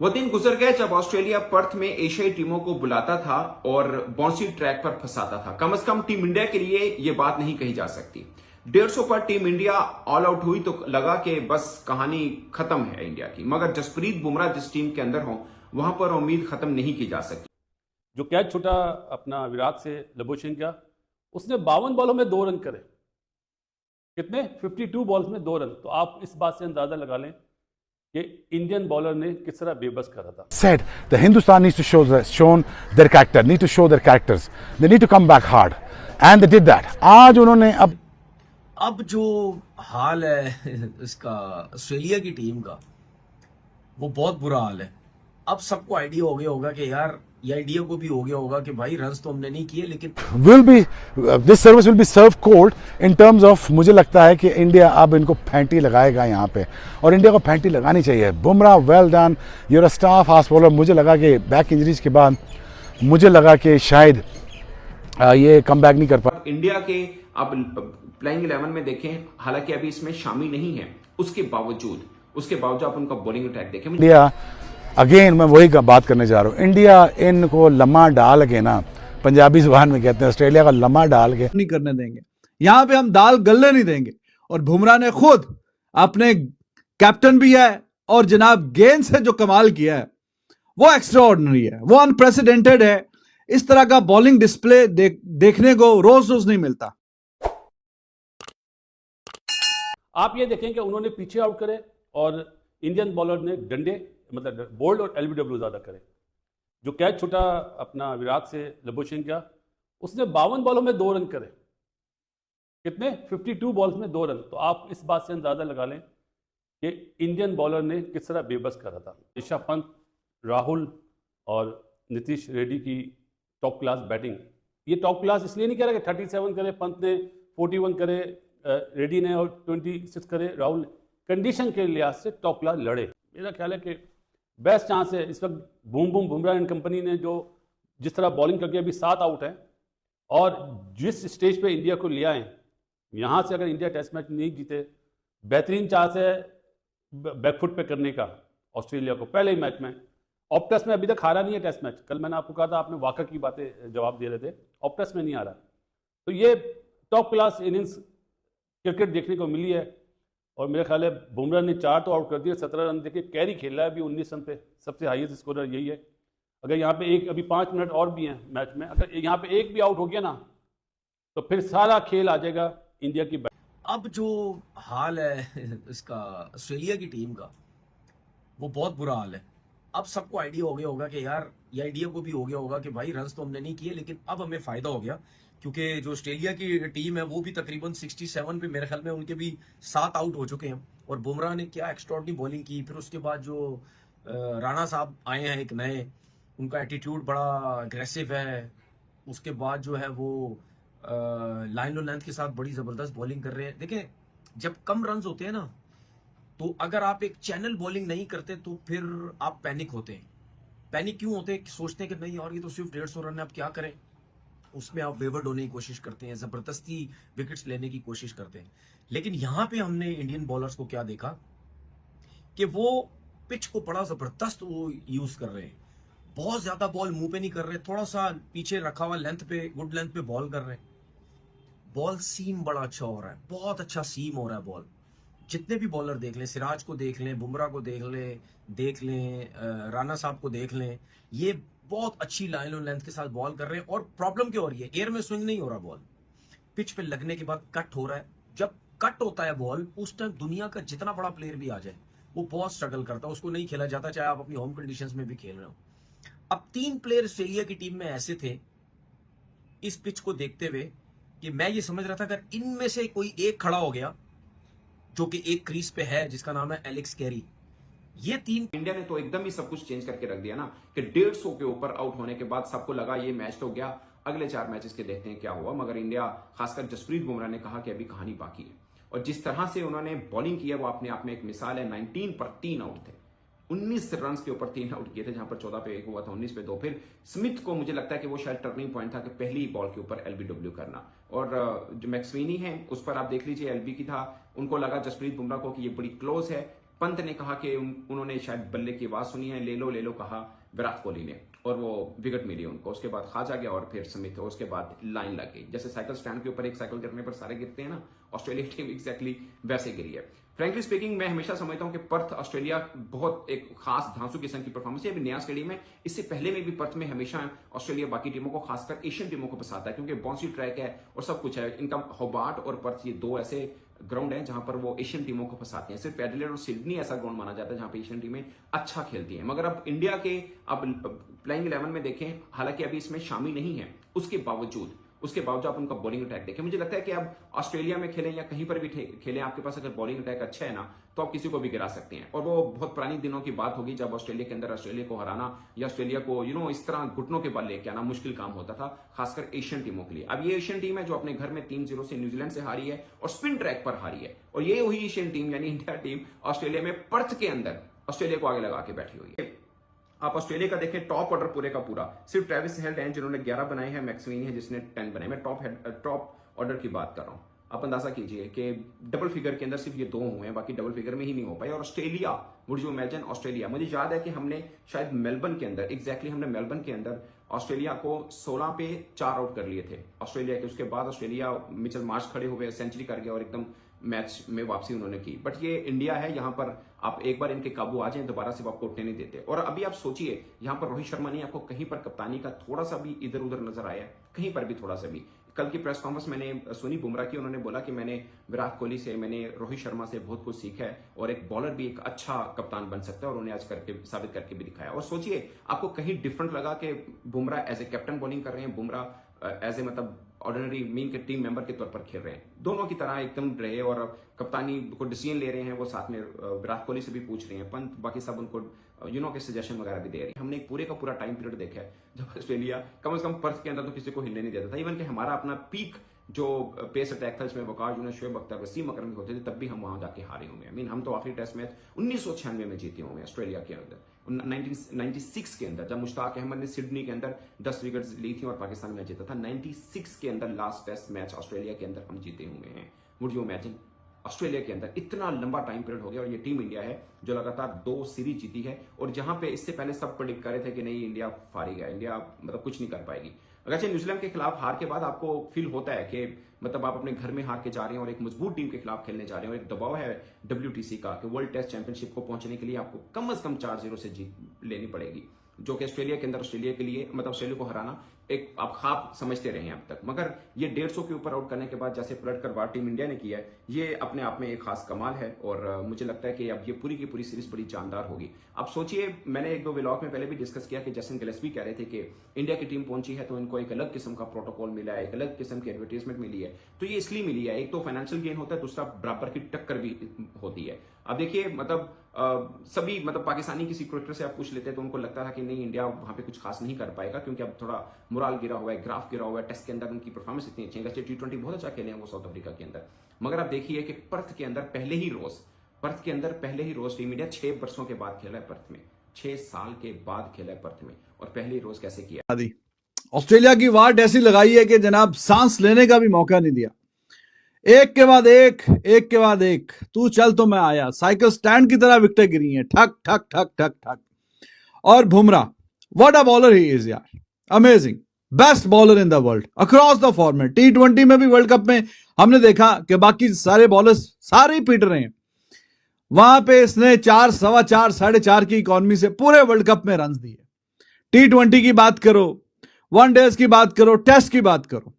वो दिन गुजर गए जब ऑस्ट्रेलिया पर्थ में एशियाई टीमों को बुलाता था और बाउंसी ट्रैक पर फंसाता था। कम से कम टीम इंडिया के लिए यह बात नहीं कही जा सकती। 150 पर टीम इंडिया ऑल आउट हुई तो लगा कि बस कहानी खत्म है इंडिया की, मगर जसप्रीत बुमराह जिस टीम के अंदर हो वहां पर उम्मीद खत्म नहीं की जा सकती। जो कैच छूटा अपना विराट से लबोशन का, उसने 52 बॉलों में 2 रन करे। कितने? 52 बॉल्स में 2 रन। तो आप इस बात से अंदाजा लगा लें कि इंडियन बॉलर ने किस तरह बेबस करा था। Said the Hindustan needs to shown their character, need to show their characters. They need to come back hard, and they did that. आज उन्होंने अब जो हाल है इसका ऑस्ट्रेलिया की टीम का, वो बहुत बुरा हाल है। अब सबको आइडिया हो गया होगा कि यार, या इंडिया को भी हो गया होगा कि भाई रन्स तो हमने नहीं किए, लेकिन this service will be serve cold in terms of, मुझे लगता है कि इंडिया अब इनको फैंटी लगाएगा यहाँ पे, और इंडिया को फैंटी लगानी चाहिए। Bumrah well done, you're a star fast bowler. मुझे लगा कि बैक इंजरीज के बाद मुझे लगा कि शायद ये कम बैक नहीं कर पा। इंडिया के अब प्लेइंग 11 में देखें, हालांकि अभी इसमें शामिल नहीं है, उसके बावजूद आप उनका बॉलिंग अटैक देखें। इंडिया अगेन, मैं वही बात करने जा रहा हूँ, इंडिया इनको लम्हा डाल के ना, पंजाबी जुबान में कहते हैं ऑस्ट्रेलिया का लम्हा डाल के नहीं करने देंगे। यहां पे हम दाल गलने नहीं देंगे। और बुमराह ने खुद अपने कैप्टन भी है, और जनाब गेंद से जो कमाल किया है वो एक्स्ट्रा ऑर्डिनरी है, वो अनप्रेसिडेंटेड है। इस तरह का बॉलिंग डिस्प्ले देखने को रोज रोज नहीं मिलता। आप ये देखें कि उन्होंने पीछे आउट करे और इंडियन बॉलर ने डंडे, मतलब बोल्ड और एलबीडब्ल्यू ज्यादा करे। जो कैच छूटा अपना विराट से लबोशन का, उसने 52 बॉलों में 2 रन करे। कितने? 52 बॉल्स में 2 रन। तो आप इस बात से अंदाजा लगा लें कि इंडियन बॉलर ने किस तरह बेबस करा था। ऋषभ पंत, राहुल और नीतीश रेड्डी की टॉप क्लास बैटिंग। ये टॉप क्लास इसलिए नहीं कह रहा कि 37 करे पंत ने, 41 करे रेड्डी ने, और 26 करे राहुल ने। कंडीशन के लिहाज से टॉप क्लास लड़े। मेरा ख्याल है कि बेस्ट चांस है इस वक्त। बुमराह एंड कंपनी ने जो जिस तरह बॉलिंग करके अभी 7 आउट है, और जिस स्टेज पे इंडिया को ले आए, यहाँ से अगर इंडिया टेस्ट मैच नहीं जीते, बेहतरीन चांस है बैकफुट पे करने का ऑस्ट्रेलिया को पहले ही मैच में। ऑप्टस में अभी तक हारा नहीं है टेस्ट मैच। कल मैंने आपको कहा था, आपने वाकई की बातें जवाब दे रहे थे, ऑप्टस में नहीं हारा। तो ये टॉप क्लास इनिंग्स क्रिकेट देखने को मिली है। और मेरा ख्याल है बुमराह ने 4 तो आउट कर दिए, 17 रन देके कैरी खेल रहा है अभी 19 रन पे। सबसे हाईएस्ट स्कोरर यही है। अगर यहाँ पे अभी 5 मिनट और भी हैं मैच में, अगर यहाँ पे एक भी आउट हो गया ना, तो फिर सारा खेल आ जाएगा इंडिया की। अब जो हाल है इसका ऑस्ट्रेलिया की टीम का, वो बहुत बुरा हाल है। अब सबको आइडिया हो गया होगा कि यार, या इंडिया को भी हो गया होगा कि भाई रन्स तो हमने नहीं किए, लेकिन अब हमें फायदा हो गया, क्योंकि जो ऑस्ट्रेलिया की टीम है वो भी तकरीबन 67 पे, मेरे ख्याल में उनके भी 7 आउट हो चुके हैं। और बुमराह ने क्या एक्स्ट्राऑर्डिनरी बॉलिंग की। फिर उसके बाद जो राणा साहब आए हैं एक नए, उनका एटीट्यूड बड़ा अग्रेसिव है। उसके बाद जो है वो लाइन और लेंथ के साथ बड़ी जबरदस्त बॉलिंग कर रहे हैं। देखें, जब कम रन होते हैं ना, तो अगर आप एक चैनल बॉलिंग नहीं करते तो फिर आप पैनिक होते हैं। पैनिक क्यों होते हैं? सोचते हैं कि नहीं यार, ये तो सिर्फ 150 रन है, आप क्या करें। उसमें आप वेवर्ड होने की कोशिश करते हैं, जबरदस्ती विकेट्स लेने की कोशिश करते हैं। लेकिन यहां पे हमने इंडियन बॉलर्स को क्या देखा कि वो पिच को बड़ा जबरदस्त वो यूज कर रहे हैं। बहुत ज्यादा बॉल मुंह पे नहीं कर रहे, थोड़ा सा पीछे रखा हुआ लेंथ पे, गुड लेंथ पे बॉल कर रहे हैं। बॉल सीम बड़ा अच्छा हो रहा है, बहुत अच्छा सीम हो रहा है बॉल। जितने भी बॉलर देख लें, सिराज को देख लें, बुमराह को देख लें, राणा साहब को देख लें, ये बहुत अच्छी लाइन और लेंथ के साथ बॉल कर रहे हैं। और प्रॉब्लम क्या हो रही है? एयर में स्विंग नहीं हो रहा बॉल, पिच पे लगने के बाद कट हो रहा है। जब कट होता है बॉल, उस टाइम दुनिया का जितना बड़ा प्लेयर भी आ जाए, वो बहुत स्ट्रगल करता है, उसको नहीं खेला जाता, चाहे आप अपनी होम कंडीशंस में भी खेल रहे हो। अब 3 प्लेयर ऑस्ट्रेलिया की टीम में ऐसे थे इस पिच को देखते हुए कि मैं ये समझ रहा था अगर इनमें से कोई एक खड़ा हो गया, जो कि एक क्रीज पे है, जिसका नाम है एलेक्स कैरी, ये 3। इंडिया ने तो एकदम ही सब कुछ चेंज करके रख दिया ना, कि 150 के ऊपर आउट होने के बाद सबको लगा ये मैच तो हो गया, अगले 4 मैचेस के देखते हैं क्या हुआ। मगर इंडिया, खासकर जसप्रीत बुमराह ने कहा कि अभी कहानी बाकी है। और जिस तरह से उन्होंने बॉलिंग की है वो अपने आप में एक मिसाल है। 19 पर 3 आउट थे, 19 रन के ऊपर 3 आउट किए थे, जहां पर 14 पे 1 हुआ था, 19 पे 2। फिर स्मिथ को मुझे लगता है कि वो शायद टर्निंग पॉइंट था कि पहली बॉल के ऊपर एलबीडब्ल्यू करना। और जो मैक्सवीनी है उस पर आप देख लीजिए, एलबी की था, उनको लगा जसप्रीत बुमराह को कि ये बड़ी क्लोज है, पंत ने कहा कि उन्होंने शायद बल्ले की आवाज सुनी है, ले लो कहा विराट कोहली ने, और वो विकेट मिली उनको। उसके बाद खाजा गया और फिर स्मिथ, और उसके बाद लाइन लग गई। जैसे साइकिल स्टैंड के ऊपर एक साइकिल गिरने पर सारे गिरते हैं ना, ऑस्ट्रेलिया टीम एग्जैक्टली वैसे गिरी है। फ्रैंकली स्पीकिंग, मैं हमेशा समझता हूं कि पर्थ ऑस्ट्रेलिया बहुत एक खास धांसू किस्म की परफॉर्मेंस है। अभी नया स्टेडियम है, इससे पहले में भी पर्थ में हमेशा ऑस्ट्रेलिया बाकी टीमों को, खासकर एशियन टीमों को पसंद है, क्योंकि बाउंसी ट्रैक है और सब कुछ है। इनका होबार्ट और पर्थ, ये दो ऐसे ग्राउंड है जहां पर वो एशियन टीमों को फंसाते हैं। सिर्फ एडिलेड और सिडनी ऐसा ग्राउंड माना जाता है जहां पे एशियन टीमें अच्छा खेलती हैं। मगर अब इंडिया के अब प्लेइंग 11 में देखें, हालांकि अभी इसमें शामिल नहीं है, उसके बावजूद आप उनका बॉलिंग अटैक देखें। मुझे लगता है कि अब ऑस्ट्रेलिया में खेलें या कहीं पर भी खेलें, आपके पास अगर बॉलिंग अटैक अच्छा है ना, तो आप किसी को भी गिरा सकते हैं। और वो बहुत पुरानी दिनों की बात होगी जब ऑस्ट्रेलिया के अंदर ऑस्ट्रेलिया को हराना या ऑस्ट्रेलिया को इस तरह घुटनों के बल लेके आना मुश्किल काम होता था, खासकर एशियन टीमों के लिए। अब ये एशियन टीम है जो अपने घर में 3-0 से न्यूजीलैंड से हारी है और स्पिन ट्रैक पर हारी है, और ये वही एशियन टीम यानी इंडिया टीम ऑस्ट्रेलिया में पर्थ के अंदर ऑस्ट्रेलिया को आगे लगा के बैठी हुई है। आप ऑस्ट्रेलिया का देखें, टॉप ऑर्डर पूरे का पूरा सिर्फ ट्रेविस हेड हैं जिन्होंने 11 बनाए हैं, मैक्सवेन है जिसने 10 बनाए। मैं टॉप ऑर्डर की बात कर रहा हूं। आप अंदाजा कीजिए कि डबल फिगर के अंदर सिर्फ ये 2 हुए हैं, बाकी डबल फिगर में ही नहीं हो पाए। और Australia, would you imagine Australia, मुझे याद है कि हमने शायद मेलबर्न के अंदर हमने मेलबर्न के अंदर ऑस्ट्रेलिया को 16 पे 4 आउट कर लिए थे ऑस्ट्रेलिया के। उसके बाद ऑस्ट्रेलिया मिचेल मार्श खड़े हुए सेंचुरी कर गया और एकदम मैच में वापसी उन्होंने की। बट ये इंडिया है, यहाँ पर आप एक बार इनके काबू आ जाएं, दोबारा से वो आपको उठने नहीं देते। और अभी आप सोचिए, यहाँ पर रोहित शर्मा ने आपको कहीं पर कप्तानी का थोड़ा सा भी इधर उधर नजर आया, कहीं पर भी थोड़ा सा भी। कल की प्रेस कॉन्फ्रेंस मैंने सुनी बुमराह की, उन्होंने बोला कि मैंने विराट कोहली से, मैंने रोहित शर्मा से बहुत कुछ सीखा है और एक बॉलर भी एक अच्छा कप्तान बन सकता है, और उन्होंने आज करके साबित करके भी दिखाया। और सोचिए, आपको कहीं डिफरेंट लगा कि Bumrah as a captain bowling कर रहे हैं, बुमराह एज ए मतलब ऑर्डिनरी मीन के टीम मेंबर के तौर पर खेल रहे हैं, दोनों की तरह एकदम रहे, और कप्तानी को डिसीजन ले रहे हैं वो साथ में विराट कोहली से भी पूछ रहे हैं, पंत बाकी सब उनको के सजेशन वगैरह भी दे रहे हैं। हमने एक पूरे का पूरा टाइम पीरियड देखा है जब ऑस्ट्रेलिया कम से कम पर्थ के अंदर तो किसी को हिलने नहीं देता था। इवन कि हमारा अपना पीक जो पेस अटैक था, इसमें वकार यूनुस, शोएब अख्तर, वसीम अकरम भी होते थे, तब भी हम वहां जाके हारे होंगे। हम तो आखिरी टेस्ट मैच 1996 में जीते होंगे ऑस्ट्रेलिया के अंदर, 1996 के अंदर, जब मुश्ताक अहमद ने सिडनी के अंदर 10 विकेट ली थी और पाकिस्तान में जीता था। 96 के अंदर लास्ट टेस्ट मैच ऑस्ट्रेलिया के अंदर हम जीते हुए हैं। वुड यू इमेजिन, ऑस्ट्रेलिया के अंदर इतना लंबा टाइम पीरियड हो गया। और ये टीम इंडिया है जो लगातार 2 सीरीज जीती है, और जहां पे इससे पहले सब प्रेडिक्ट कर रहे थे कि नहीं इंडिया हारेगा, इंडिया मतलब कुछ नहीं कर पाएगी। अगर न्यूजीलैंड के खिलाफ हार के बाद आपको फील होता है कि मतलब आप अपने घर में हार के जा रहे हैं और एक मजबूत टीम के खिलाफ खेलने जा रहे हैं, और एक दबाव है WTC का कि वर्ल्ड टेस्ट चैंपियनशिप को पहुंचने के लिए आपको कम से कम 4-0 से जीत लेनी पड़ेगी, जो कि ऑस्ट्रेलिया के अंदर ऑस्ट्रेलिया के लिए मतलब ऑस्ट्रेलिया को हराना एक आप ख्वाब समझते रहे हैं अब तक। मगर ये 150 के ऊपर आउट करने के बाद जैसे पलट कर वार टीम इंडिया ने किया है, ये अपने आप में एक खास कमाल है। और मुझे लगता है कि अब ये पूरी की पूरी सीरीज बड़ी जानदार होगी। आप सोचिए, मैंने 1-2 व्लॉग में पहले भी डिस्कस किया कि जैसन गिलेस्पी कह रहे थे कि इंडिया की टीम पहुंची है तो इनको एक अलग किस्म का प्रोटोकॉल मिला है, एक अलग किस्म की एडवर्टाइजमेंट मिली है। तो ये इसलिए मिली है, एक तो फाइनेंशियल गेन होता है, दूसरा बराबर की टक्कर भी होती है। अब देखिए मतलब सभी मतलब पाकिस्तानी किसी क्रिकेटर से आप पूछ लेते हैं तो उनको लगता था कि नहीं इंडिया वहां पे कुछ खास नहीं कर पाएगा, क्योंकि अब थोड़ा मोराल गिरा हुआ है, ग्राफ गिरा हुआ है, टेस्ट के अंदर उनकी परफॉर्मेंस इतनी अच्छी है। वैसे T20 बहुत अच्छा खेले हैं वो साउथ अफ्रीका के अंदर, मगर आप देखिए कि पर्थ के अंदर पहले ही रोज टीम इंडिया 6 वर्षों के बाद खेला है पर्थ में, 6 साल के बाद खेला है पर्थ में, और पहले ही रोज कैसे किया। ऑस्ट्रेलिया की वाट ऐसी लगाई है कि जनाब सांस लेने का भी मौका नहीं दिया, एक के बाद एक, तू चल तो मैं आया, साइकिल स्टैंड की तरह विकेटें गिरी हैं, ठक ठक ठक ठक ठक। और Bumrah, what a bowler he is यार, amazing, best bowler in the world across the format. T20 में भी, वर्ल्ड कप में हमने देखा कि बाकी सारे बॉलर्स सारे ही पीट रहे हैं, वहां पे इसने 4, सवा 4, 4.5 की इकॉनमी से पूरे वर्ल्ड कप में रन दिए। T20 की बात करो, वनडेज की बात करो, टेस्ट की बात करो,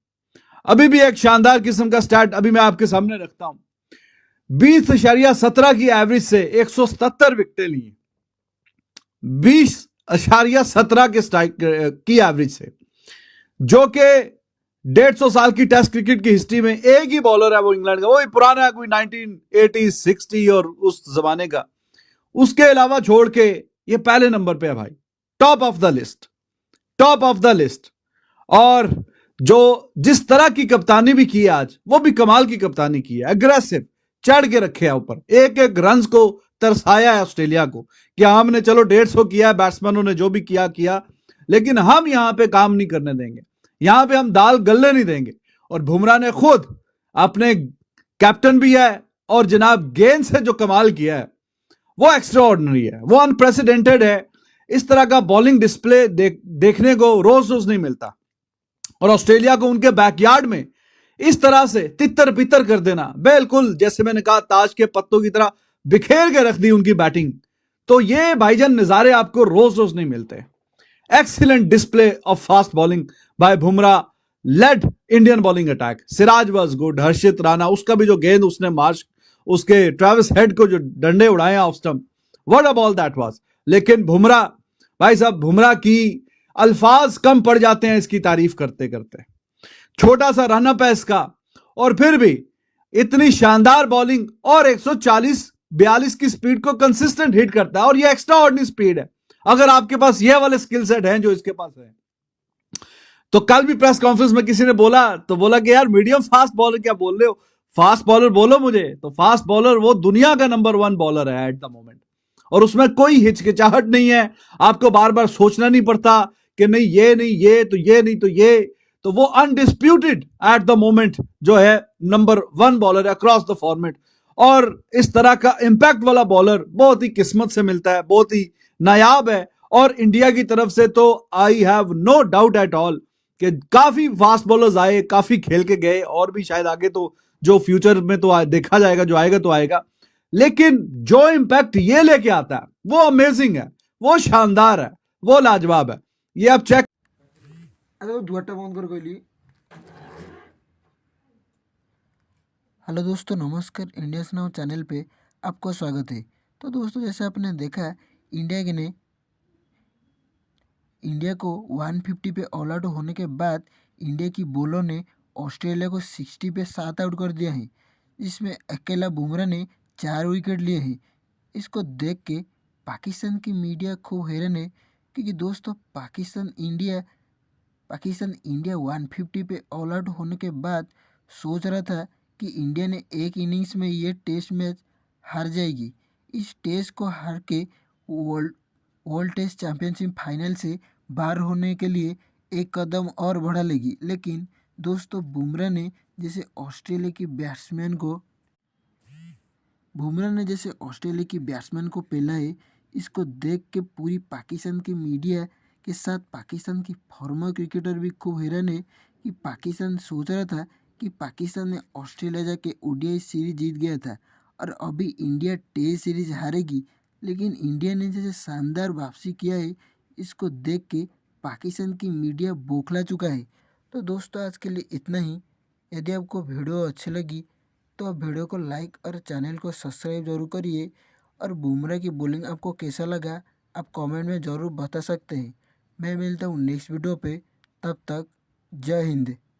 अभी भी एक शानदार किस्म का स्टैट अभी मैं आपके सामने रखता हूं। 20.17 की एवरेज से 177 विकेटें ली, 20.17 के स्ट्राइक की एवरेज से, जो कि 150 साल की टेस्ट क्रिकेट की हिस्ट्री में एक ही बॉलर है, वो इंग्लैंड का, वही पुराना कोई 1980, 60 और उस जमाने का। उसके अलावा छोड़ के ये पहले नंबर पे है भाई, टॉप ऑफ द लिस्ट। और जो जिस तरह की कप्तानी भी की है आज, वो भी कमाल की कप्तानी की है, एग्रेसिव, चढ़ के रखे है ऊपर, एक एक रन को तरसाया है ऑस्ट्रेलिया को कि हमने चलो 150 किया है, बैट्समैनों ने जो भी किया, लेकिन हम यहां पे काम नहीं करने देंगे, यहां पे हम दाल गलने नहीं देंगे। और बुमराह ने खुद अपने कैप्टन भी है और जनाब गेंद से जो कमाल किया है वो एक्स्ट्रा ऑर्डिनरी है, वो अनप्रेसिडेंटेड है। इस तरह का बॉलिंग डिस्प्ले देखने को रोज रोज नहीं मिलता। और ऑस्ट्रेलिया को उनके बैकयार्ड में इस तरह से तितर बितर कर देना, बिल्कुल जैसे मैंने कहा ताश के पत्तों की तरह बिखेर के रख दी उनकी बैटिंग। तो ये भाईजान नजारे आपको रोज रोज नहीं मिलते। Excellent display of fast bowling by Bumrah led Indian bowling attack. Siraj was good, Harshit Rana उसका भी जो गेंद उसने मार्च उसके ट्रेविस हेड को जो डंडे उड़ाए off stump, what a ball that was. लेकिन बुमराह, भाई साहब बुमराह की अल्फाज कम पड़ जाते हैं इसकी तारीफ करते करते। छोटा सा रन अप है इसका और फिर भी इतनी शानदार बॉलिंग और 140-42 की स्पीड को कंसिस्टेंट हिट करता है और ये एक्स्ट्रा ऑर्डिनरी स्पीड है। अगर आपके पास ये वाले स्किल सेट हैं जो इसके पास है। तो कल भी प्रेस कॉन्फ्रेंस में किसी ने बोला कि यार मीडियम फास्ट बॉलर क्या बोल रहे हो, फास्ट बॉलर बोलो मुझे। तो फास्ट बॉलर वो दुनिया का नंबर 1 बॉलर है एट द मोमेंट और उसमें कोई हिचकिचाहट नहीं है। आपको बार बार सोचना नहीं पड़ता कि नहीं ये नहीं ये तो ये नहीं तो ये। तो वो अनडिस्प्यूटेड एट द मोमेंट जो है नंबर 1 बॉलर है अक्रॉस द फॉर्मेट। और इस तरह का इंपैक्ट वाला बॉलर बहुत ही किस्मत से मिलता है, बहुत ही नायाब है। और इंडिया की तरफ से तो I have no doubt at all कि काफी फास्ट बॉलर्स आए, काफी खेल के गए और भी शायद आगे तो जो फ्यूचर में तो देखा जाएगा, जो आएगा तो आएगा। लेकिन जो इंपैक्ट ये लेके आता है वो अमेजिंग है, वो शानदार है, वो लाजवाब है। ये आप चेक। अरे दुआटा बंद कर कहली। हेलो दोस्तों, नमस्कार। इंडिया नाउ चैनल पे आपको स्वागत है। तो दोस्तों जैसे आपने देखा इंडिया को 150 पे ऑल आउट होने के बाद इंडिया की बॉलर ने ऑस्ट्रेलिया को 60 पे 7 आउट कर दिया है। इसमें अकेला बुमराह ने 4 विकेट लिए हैं। इसको देख के पाकिस्तान की मीडिया खूब हैरान है क्योंकि दोस्तों पाकिस्तान इंडिया 150 पे ऑल आउट होने के बाद सोच रहा था कि इंडिया ने एक इनिंग्स में ये टेस्ट मैच हार जाएगी। इस टेस्ट को हार के वर्ल्ड टेस्ट चैंपियनशिप फाइनल से बाहर होने के लिए एक कदम और बढ़ा लेगी। लेकिन दोस्तों बुमराह ने जैसे ऑस्ट्रेलिया की बैट्समैन को पेला है, इसको देख के पूरी पाकिस्तान की मीडिया के साथ पाकिस्तान की फॉर्मर क्रिकेटर भी खूब हैरान है कि पाकिस्तान सोच रहा था कि पाकिस्तान ने ऑस्ट्रेलिया जाके ओडीआई सीरीज जीत गया था और अभी इंडिया टेस्ट सीरीज हारेगी। लेकिन इंडिया ने जैसे शानदार वापसी किया है, इसको देख के पाकिस्तान की मीडिया बौखला चुका है। तो दोस्तों आज के लिए इतना ही। यदि आपको वीडियो अच्छी लगी तो आप वीडियो को लाइक और चैनल को सब्सक्राइब जरूर करिए। और बुमराह की बॉलिंग आपको कैसा लगा आप कमेंट में ज़रूर बता सकते हैं। मैं मिलता हूँ नेक्स्ट वीडियो पे, तब तक जय हिंद।